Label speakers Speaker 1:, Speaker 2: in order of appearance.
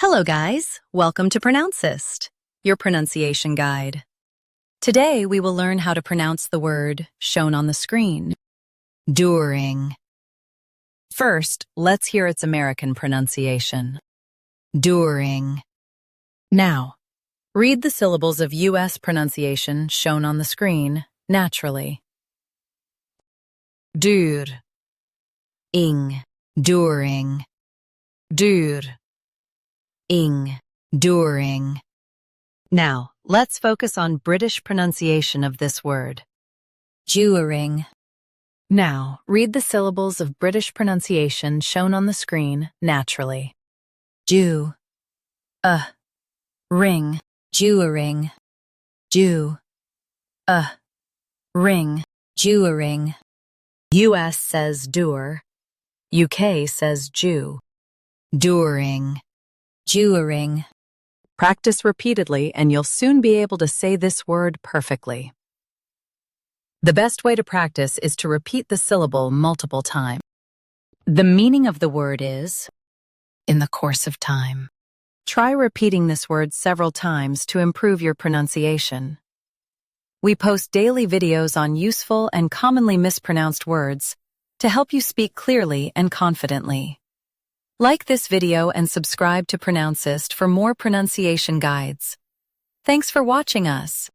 Speaker 1: Hello guys, welcome to Pronouncist, your pronunciation guide. Today we will learn how to pronounce the word shown on the screen, during. First, let's hear its American pronunciation, during. Now, read the syllables of U.S. pronunciation shown on the screen naturally. Dur, ing, during, dur. Ing, during. Now, let's focus on British pronunciation of this word. During. Now, read the syllables of British pronunciation shown on the screen naturally. Dew. Ring. During. Dew. Ring. During. US says doer. UK says Jew. During. During. Practice repeatedly and you'll soon be able to say this word perfectly. The best way to practice is to repeat the syllable multiple times. The meaning of the word is, in the course of time. Try repeating this word several times to improve your pronunciation. We post daily videos on useful and commonly mispronounced words to help you speak clearly and confidently. Like this video and subscribe to Pronouncist for more pronunciation guides. Thanks for watching us.